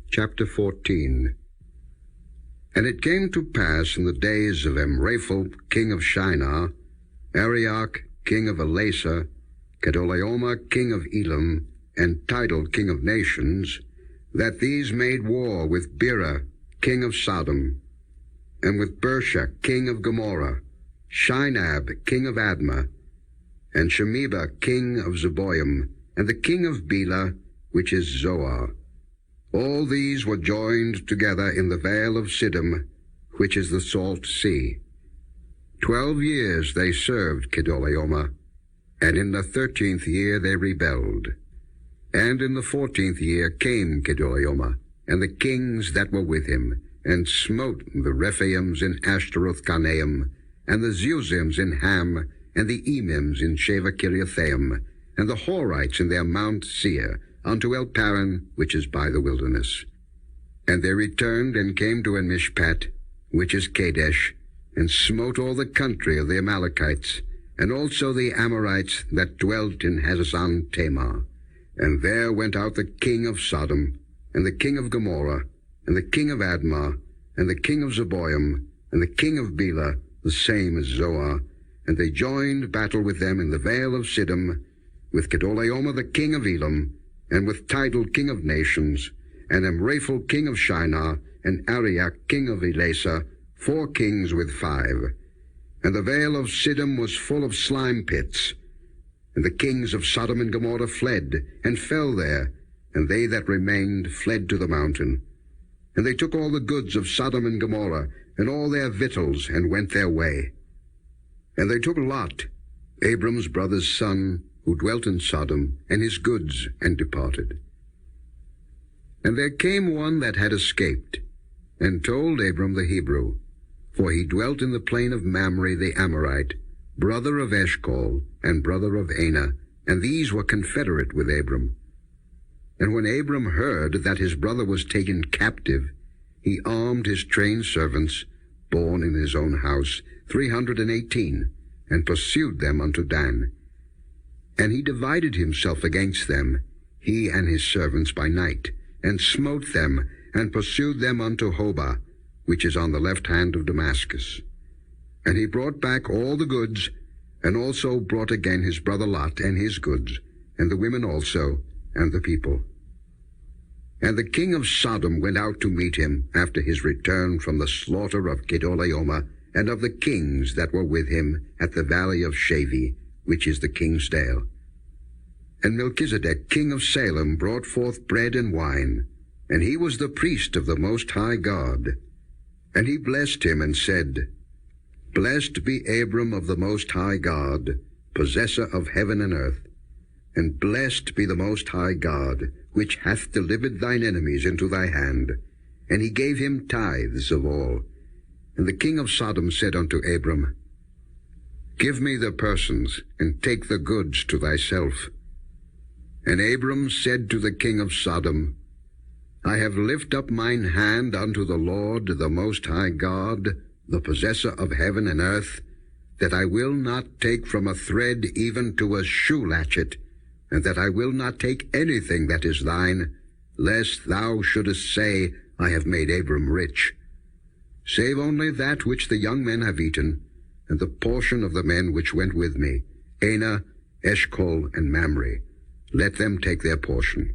Chapter 14. And it came to pass in the days of Amraphel, king of Shinar, Arioch, king of Elasa, Kedorlaomer, king of Elam, and Tidal, king of nations, that these made war with Bera, king of Sodom, and with Bersha, king of Gomorrah, Shinab, king of Admah, and Shemeba, king of Zeboim, and the king of Bela, which is Zoar. All these were joined together in the vale of Siddim, which is the salt sea. 12 years they served Kedorlaomer, and in the 13th year they rebelled. And in the 14th year came Kedorlaomer, and the kings that were with him, and smote the Rephaims in Ashtaroth-Karnaim, and the Zuzims in Ham, and the Emims in Sheva-Kiriathaim, and the Horites in their Mount Seir, unto El-Paran, which is by the wilderness. And they returned and came to En-Mishpat, which is Kadesh, and smote all the country of the Amalekites, and also the Amorites that dwelt in Hazazon Tamar. And there went out the king of Sodom, and the king of Gomorrah, and the king of Admah, and the king of Zeboim, and the king of Bela, the same as Zoar, and they joined battle with them in the vale of Siddim, with Kedorlaomer the king of Elam, and with Tidal king of nations, and Amraphel king of Shinar, and Arioch king of Elasa, 4 kings with 5. And the vale of Siddim was full of slime pits. And the kings of Sodom and Gomorrah fled, and fell there, and they that remained fled to the mountain. And they took all the goods of Sodom and Gomorrah, and all their victuals, and went their way. And they took Lot, Abram's brother's son, who dwelt in Sodom, and his goods, and departed. And there came one that had escaped, and told Abram the Hebrew, for he dwelt in the plain of Mamre the Amorite, brother of Eshcol, and brother of Anah, and these were confederate with Abram. And when Abram heard that his brother was taken captive, he armed his trained servants, born in his own house, 318, and pursued them unto Dan. And he divided himself against them, he and his servants by night, and smote them, and pursued them unto Hobah, which is on the left hand of Damascus. And he brought back all the goods, and also brought again his brother Lot and his goods, and the women also, and the people. And the king of Sodom went out to meet him after his return from the slaughter of Kedorlaomer, and of the kings that were with him at the valley of Shavi, which is the king's dale. And Melchizedek, king of Salem, brought forth bread and wine, and he was the priest of the Most High God. And he blessed him and said, Blessed be Abram of the Most High God, possessor of heaven and earth, and blessed be the Most High God, which hath delivered thine enemies into thy hand. And he gave him tithes of all. And the king of Sodom said unto Abram, Give me the persons, and take the goods to thyself. And Abram said to the king of Sodom, I have lifted up mine hand unto the Lord, the Most High God, the possessor of heaven and earth, that I will not take from a thread even to a shoe latchet, and that I will not take anything that is thine, lest thou shouldest say, I have made Abram rich. Save only that which the young men have eaten, and the portion of the men which went with me, Anah, Eshcol, and Mamre. Let them take their portion.